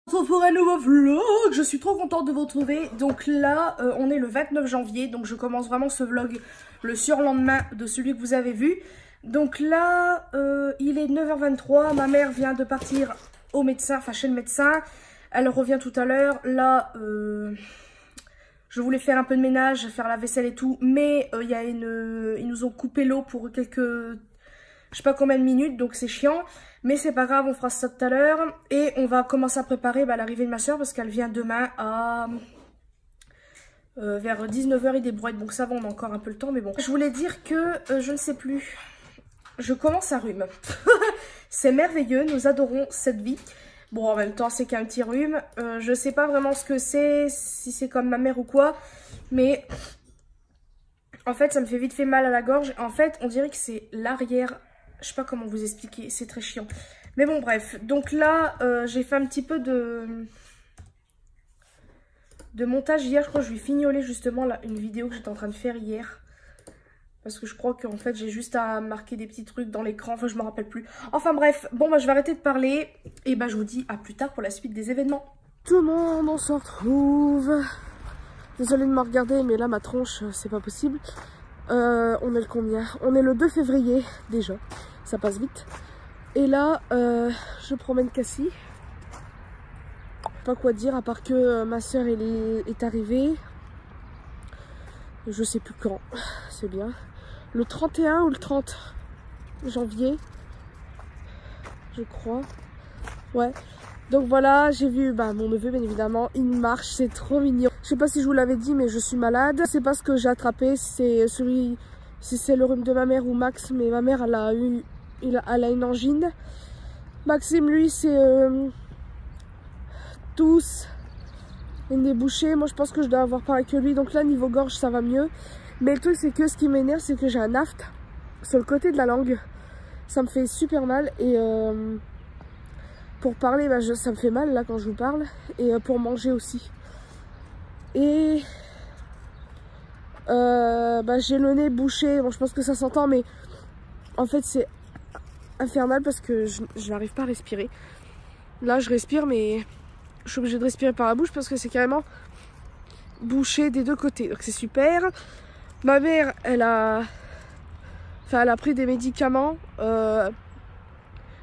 On se retrouve pour un nouveau vlog, je suis trop contente de vous retrouver. Donc là, on est le 29 janvier, donc je commence vraiment ce vlog le surlendemain de celui que vous avez vu. Donc là, il est 9h23, ma mère vient de partir au médecin, enfin chez le médecin. Elle revient tout à l'heure. Là, je voulais faire un peu de ménage, faire la vaisselle et tout, mais ils nous ont coupé l'eau pour quelques... je sais pas combien de minutes, donc c'est chiant. Mais c'est pas grave, on fera ça tout à l'heure. Et on va commencer à préparer l'arrivée de ma soeur parce qu'elle vient demain à... vers 19h il débrouille. Donc ça va, on a encore un peu le temps, mais bon. Je voulais dire que, je ne sais plus, je commence à rhume. C'est merveilleux, nous adorons cette vie. Bon, en même temps, c'est qu'un petit rhume. Je sais pas vraiment ce que c'est, si c'est comme ma mère ou quoi. Mais en fait, ça me fait vite fait mal à la gorge. En fait, on dirait que c'est l'arrière... je sais pas comment vous expliquer, c'est très chiant. Mais bon, bref. Donc là, j'ai fait un petit peu de montage hier. Je crois que je vais fignoler justement là, une vidéo que j'étais en train de faire hier. Parce que je crois qu'en fait, j'ai juste à marquer des petits trucs dans l'écran. Enfin, je me rappelle plus. Enfin bref, bon, je vais arrêter de parler. Et je vous dis à plus tard pour la suite des événements. Tout le monde, on se retrouve. Désolée de me regarder, mais là, ma tronche, c'est pas possible. On est le combien? On est le 2 février déjà, ça passe vite. Et là, je promène Cassie. Pas quoi dire à part que ma soeur est arrivée. Je sais plus quand, c'est bien. Le 31 ou le 30 janvier, je crois. Ouais. Donc voilà, j'ai vu mon neveu bien évidemment, il marche, c'est trop mignon. Je sais pas si je vous l'avais dit, mais je suis malade. C'est pas ce que j'ai attrapé, c'est si c'est le rhume de ma mère ou Max, mais ma mère elle a une angine. Maxime lui c'est tous une des bouchées. Moi je pense que je dois avoir pareil que lui, donc là niveau gorge ça va mieux. Mais le truc c'est que ce qui m'énerve c'est que j'ai un aft sur le côté de la langue. Ça me fait super mal et pour parler, ça me fait mal là quand je vous parle. Et pour manger aussi. Et j'ai le nez bouché. Bon, je pense que ça s'entend, mais en fait, c'est infernal parce que je n'arrive pas à respirer. Là, je respire, mais je suis obligée de respirer par la bouche parce que c'est carrément bouché des deux côtés. Donc, c'est super. Ma mère, elle a pris des médicaments.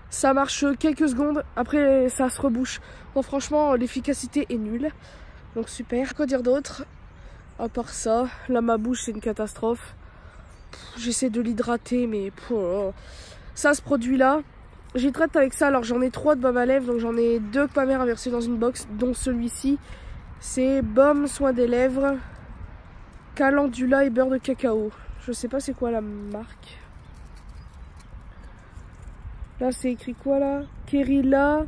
Ça marche quelques secondes, après ça se rebouche. Bon, franchement, l'efficacité est nulle. Donc super. Quoi dire d'autre? À part ça, là ma bouche c'est une catastrophe. J'essaie de l'hydrater, mais ça, ce produit là, j'hydrate avec ça. Alors j'en ai 3 de baume à lèvres, donc j'en ai 2 que ma mère a versé dans une box, dont celui-ci. C'est baume soin des lèvres, calendula et beurre de cacao. Je sais pas c'est quoi la marque. Là, c'est écrit quoi là? Kerila-baume.fr.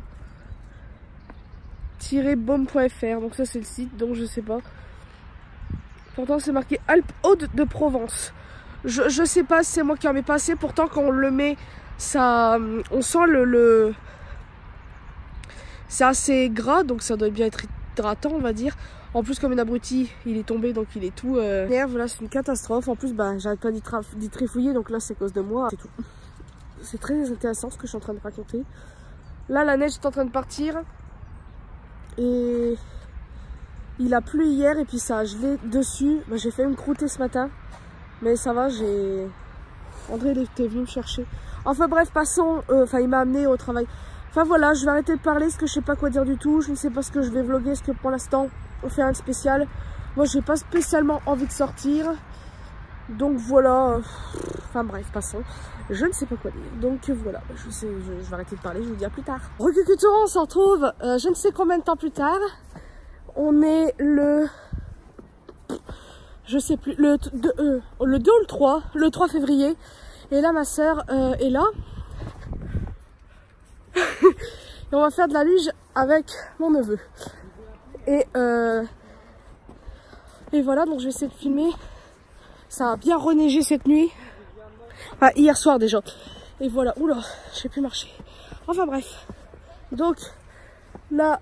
Donc ça, c'est le site, donc je sais pas. Pourtant, c'est marqué Alpes-Hautes de Provence. Je sais pas si c'est moi qui en mets pas assez. Pourtant, quand on le met, ça, on sent c'est assez gras, donc ça doit bien être hydratant, on va dire. En plus, comme une abruti, il est tombé, donc il est tout... Voilà, c'est une catastrophe. En plus, j'arrête pas d'y trifouiller, donc là, c'est à cause de moi. C'est tout. C'est très intéressant ce que je suis en train de raconter. Là, la neige est en train de partir. Et il a plu hier et puis ça a gelé dessus. J'ai fait une croûtée ce matin. Mais ça va, André il était venu me chercher. Enfin bref, passons. Il m'a amené au travail. Enfin voilà, je vais arrêter de parler parce que je sais pas quoi dire du tout. Je ne sais pas ce que je vais vlogger. Parce que pour l'instant, on fait un spécial. Moi, j'ai pas spécialement envie de sortir. Donc voilà, enfin bref, passons. Je ne sais pas quoi dire. Donc voilà, je vais arrêter de parler, je vous dis à plus tard. Recuculture, on se retrouve je ne sais combien de temps plus tard. On est le... je sais plus, le 2 ou le 3, le 3 février. Et là, ma soeur est là. Et on va faire de la luge avec mon neveu. Et voilà, donc je vais essayer de filmer. Ça a bien reneigé cette nuit. Enfin, hier soir déjà. Et voilà. Oula, je sais plus marcher. Enfin bref. Donc, là...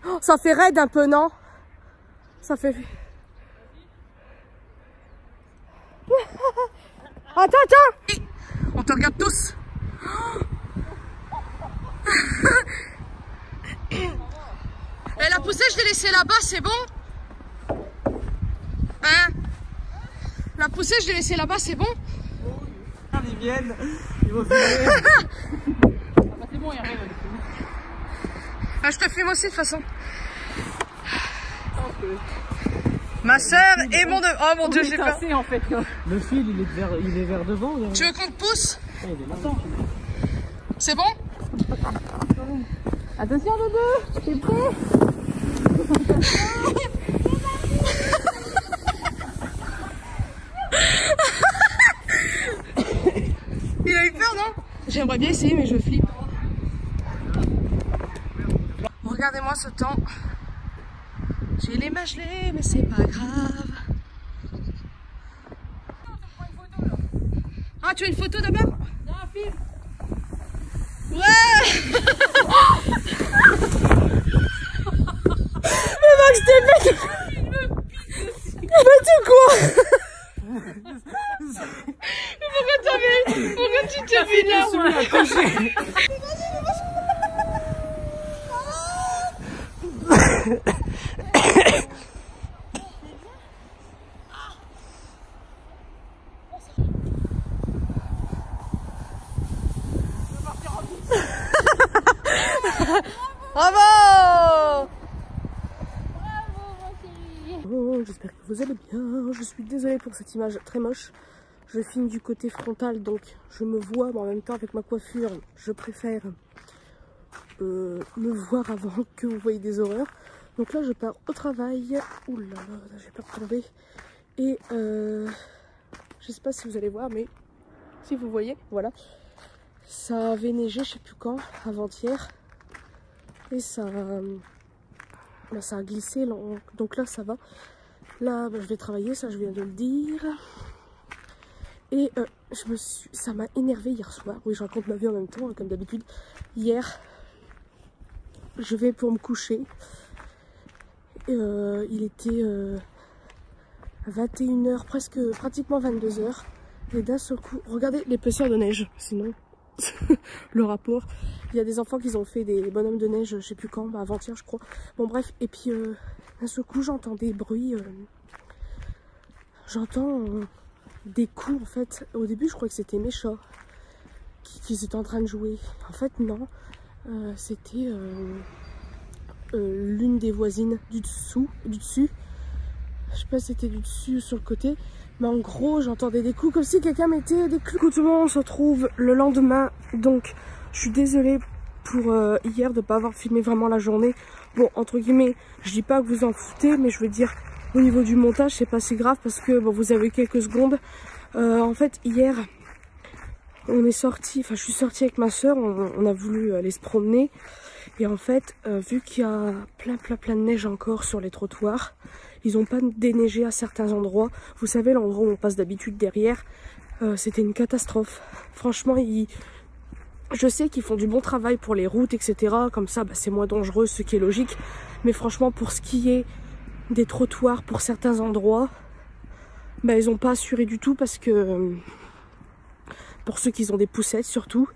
oh, ça fait raide un peu, non? Ça fait... Attends! On te regarde tous. poussée, je l'ai laissée là-bas, c'est bon? Hein? La poussée, je l'ai laissée là-bas, c'est bon? Ils viennent, ils vont filmer. C'est bon, il y a rien. Ah, je te filme aussi de toute façon. Ma soeur et mon... Oh mon dieu, j'ai peur. En fait, le fil, il est vers devant. Tu veux qu'on te pousse? Ah, il est là. C'est bon? Attention, Dodo, t'es prêt? Il a eu peur, non? J'aimerais bien essayer, mais je flippe. Regardez-moi ce temps. J'ai les mains gelées, mais c'est pas grave. Ah, tu as une photo d'abord? Non, filme. Ouais. Mais Max, t'es mec. Mais tu quoi? Pourquoi tu t'es mis là? Bravo! Oh, j'espère que vous allez bien. Je suis désolée pour cette image très moche. Je filme du côté frontal, donc je me vois, mais en même temps avec ma coiffure, je préfère me voir avant que vous voyez des horreurs. Donc là, je pars au travail. Oula, j'ai peur de tomber. Et je sais pas si vous allez voir, mais si vous voyez, voilà. Ça avait neigé, je sais plus quand, avant-hier. Et ça a glissé, donc là ça va. Là je vais travailler, ça je viens de le dire. Et ça m'a énervé hier soir. Oui, je raconte ma vie en même temps, comme d'habitude. Hier, je vais pour me coucher. Il était 21h, pratiquement 22h. Et d'un seul coup, regardez l'épaisseur de neige, sinon le rapport. Il y a des enfants qui ont fait des bonhommes de neige, je sais plus quand, avant-hier je crois. Bon bref, et puis d'un seul coup j'entends des bruits, j'entends des coups en fait. Au début je crois que c'était mes chats qui étaient en train de jouer. En fait non, c'était l'une des voisines du dessus. Je sais pas si c'était du dessus ou sur le côté. Mais en gros, j'entendais des coups comme si quelqu'un mettait des clous. Écoutez-moi, on se retrouve le lendemain. Donc, je suis désolée pour hier de ne pas avoir filmé vraiment la journée. Bon, entre guillemets, je dis pas que vous en foutez, mais je veux dire, au niveau du montage, c'est pas si grave parce que bon, vous avez quelques secondes. En fait, hier, on est sorti, enfin, je suis sortie avec ma soeur, on a voulu aller se promener. Et en fait, vu qu'il y a plein de neige encore sur les trottoirs, ils n'ont pas déneigé à certains endroits. Vous savez, l'endroit où on passe d'habitude derrière, c'était une catastrophe. Franchement, je sais qu'ils font du bon travail pour les routes, etc. Comme ça, bah, c'est moins dangereux, ce qui est logique. Mais franchement, pour ce qui est des trottoirs, pour certains endroits, bah, ils n'ont pas assuré du tout parce que, pour ceux qui ont des poussettes surtout,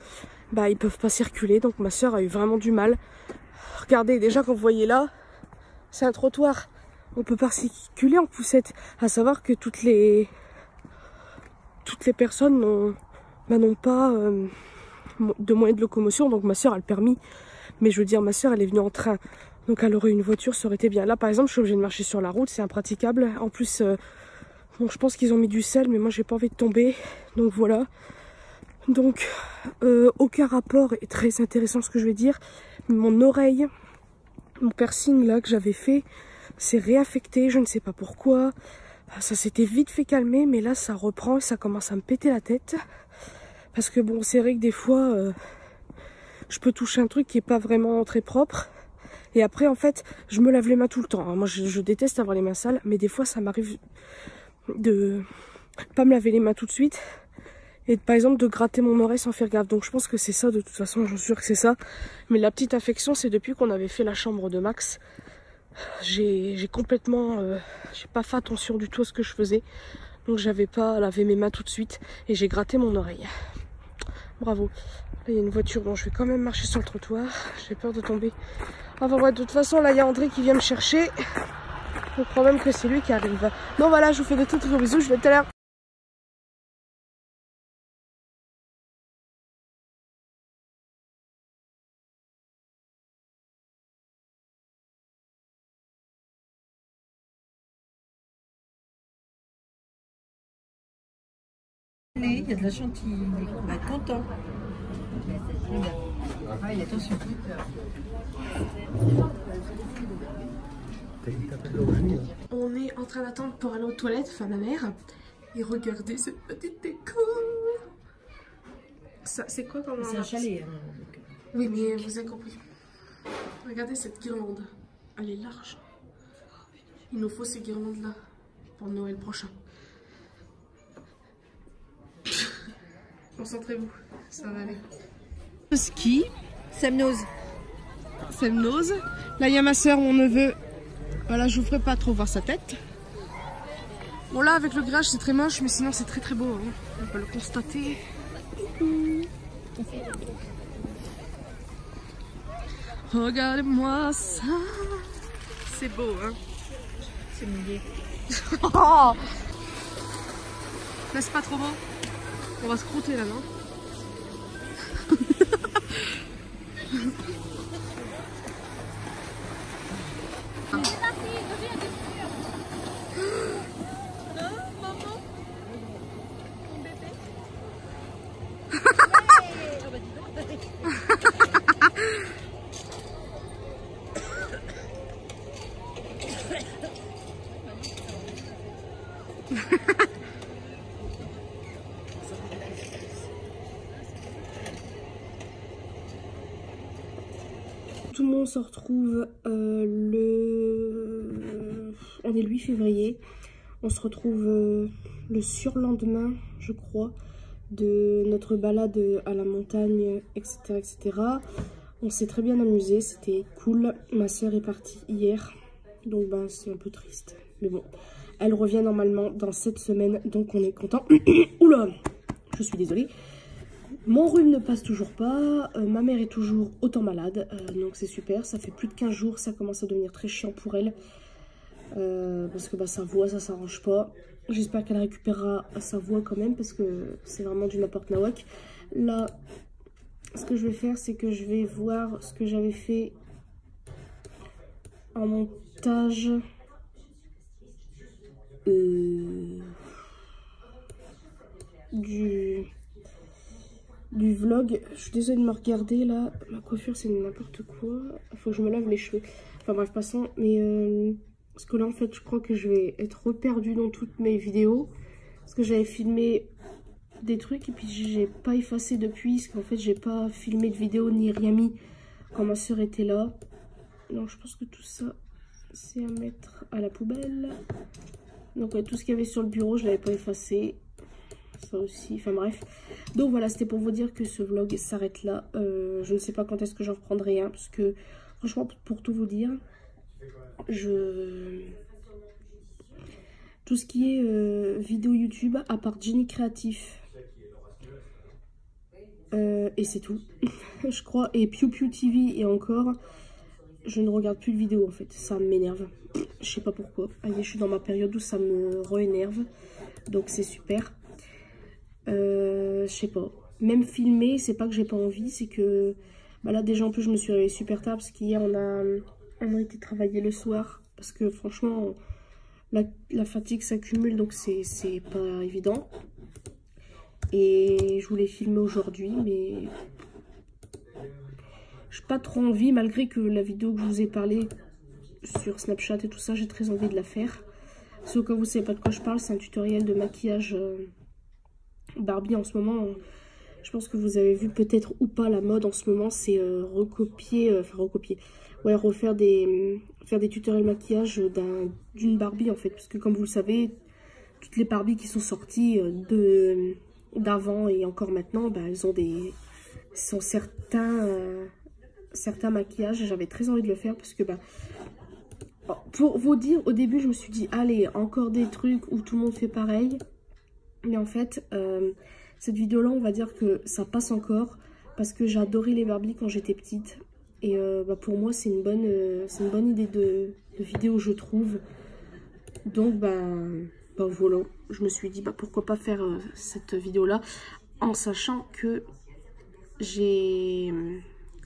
bah, ils peuvent pas circuler. Donc ma soeur a eu vraiment du mal. Regardez, déjà quand vous voyez là, c'est un trottoir. On peut pas circuler en poussette. À savoir que toutes les personnes n'ont pas de moyens de locomotion. Donc ma soeur a le permis. Mais je veux dire, ma soeur elle est venue en train. Donc elle aurait eu une voiture, ça aurait été bien. Là par exemple, je suis obligée de marcher sur la route, c'est impraticable. En plus, bon, je pense qu'ils ont mis du sel, mais moi j'ai pas envie de tomber. Donc voilà. Donc aucun rapport est très intéressant ce que je vais dire. Mon oreille, mon piercing là que j'avais fait, c'est réaffecté, je ne sais pas pourquoi. Ça s'était vite fait calmer, mais là ça reprend et ça commence à me péter la tête. Parce que bon, c'est vrai que des fois, je peux toucher un truc qui est pas vraiment très propre. Et après, en fait, je me lave les mains tout le temps. Moi, je déteste avoir les mains sales, mais des fois, ça m'arrive de pas me laver les mains tout de suite. Et par exemple, de gratter mon oreille sans faire gaffe. Donc je pense que c'est ça, de toute façon, j'en suis sûre que c'est ça. Mais la petite affection, c'est depuis qu'on avait fait la chambre de Max. J'ai complètement... j'ai pas fait attention du tout à ce que je faisais. Donc j'avais pas lavé mes mains tout de suite. Et j'ai gratté mon oreille. Bravo. Là, il y a une voiture, bon, je vais quand même marcher sur le trottoir. J'ai peur de tomber. Enfin, ouais, de toute façon, là, il y a André qui vient me chercher. Je crois même que c'est lui qui arrive. Bon, voilà, je vous fais de très gros bisous. Je vais tout à l'heure. Il y a de la chantilly, on va être content. Allez, attention. On est en train d'attendre pour aller aux toilettes, enfin ma mère. Et regardez cette petite déco. Ça, c'est quoi comme C'est un chalet. Hein, oui, mais vous avez compris. Regardez cette guirlande. Elle est large. Il nous faut ces guirlandes-là pour Noël prochain. Concentrez-vous, ça va aller. Le ski. Semnose. Semnose. Là, il y a ma soeur, mon neveu. Voilà, je vous ferai pas trop voir sa tête. Bon, là, avec le grillage, c'est très moche, mais sinon, c'est très très beau. Hein. On peut le constater. Regardez-moi ça. C'est beau, hein. C'est mouillé. Oh, n'est-ce pas trop beau? On va se croûter là, non? Tout le monde se retrouve on est le 8 février. On se retrouve le surlendemain, je crois, de notre balade à la montagne, etc. etc. On s'est très bien amusé, c'était cool. Ma soeur est partie hier, donc ben, c'est un peu triste. Mais bon, elle revient normalement dans cette semaine, donc on est content. Oula, je suis désolée. Mon rhume ne passe toujours pas, ma mère est toujours autant malade, donc c'est super. Ça fait plus de 15 jours, ça commence à devenir très chiant pour elle. Parce que bah, sa voix, ça s'arrange pas. J'espère qu'elle récupérera sa voix quand même, parce que c'est vraiment du n'importe nawak. Là, ce que je vais faire, c'est que je vais voir ce que j'avais fait en montage. Du vlog. Je suis désolée de me regarder là, ma coiffure c'est n'importe quoi, il faut que je me lave les cheveux, enfin bref passons. Mais parce que là en fait je crois que je vais être perdue dans toutes mes vidéos, parce que j'avais filmé des trucs et puis j'ai pas effacé depuis, parce qu'en fait j'ai pas filmé de vidéo ni rien mis quand ma soeur était là. Donc je pense que tout ça c'est à mettre à la poubelle. Donc ouais, tout ce qu'il y avait sur le bureau je l'avais pas effacé, ça aussi, enfin bref. Donc voilà, c'était pour vous dire que ce vlog s'arrête là. Je ne sais pas quand est-ce que j'en reprendrai un, parce que franchement pour tout vous dire, tout ce qui est vidéo YouTube, à part Jenny Créatif, et c'est tout je crois, et Piu Piu TV, et encore je ne regarde plus de vidéos en fait, ça m'énerve, je sais pas pourquoi. Allez, je suis dans ma période où ça me re-énerve, donc c'est super. Je sais pas, même filmer, c'est pas que j'ai pas envie, c'est que bah là déjà en plus je me suis réveillée super tard, parce qu'hier on a été travailler le soir, parce que franchement la fatigue s'accumule, donc c'est pas évident. Et je voulais filmer aujourd'hui, mais j'ai pas trop envie, malgré que la vidéo que je vous ai parlé sur Snapchat et tout ça, j'ai très envie de la faire. Si au cas où vous savez pas de quoi je parle, c'est un tutoriel de maquillage Barbie en ce moment. Je pense que vous avez vu peut-être ou pas, la mode en ce moment c'est refaire des tutoriels maquillage d'une Barbie en fait, parce que comme vous le savez, toutes les Barbies qui sont sorties d'avant et encore maintenant, bah, elles ont certains maquillages. J'avais très envie de le faire, parce que bah, pour vous dire, au début je me suis dit allez, encore des trucs où tout le monde fait pareil. Mais en fait, Cette vidéo-là, on va dire que ça passe encore parce que j'ai adoré les Barbie quand j'étais petite. Et pour moi, c'est une bonne idée de vidéo, je trouve. Donc, voilà, je me suis dit, pourquoi pas faire cette vidéo-là en sachant que j'ai...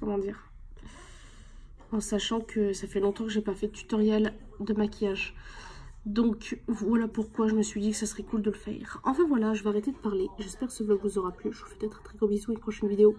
Comment dire? En sachant que ça fait longtemps que j'ai pas fait de tutoriel de maquillage. Donc voilà pourquoi je me suis dit que ça serait cool de le faire. Enfin voilà, je vais arrêter de parler. J'espère que ce vlog vous aura plu. Je vous fais peut-être un très gros bisou et une prochaine vidéo.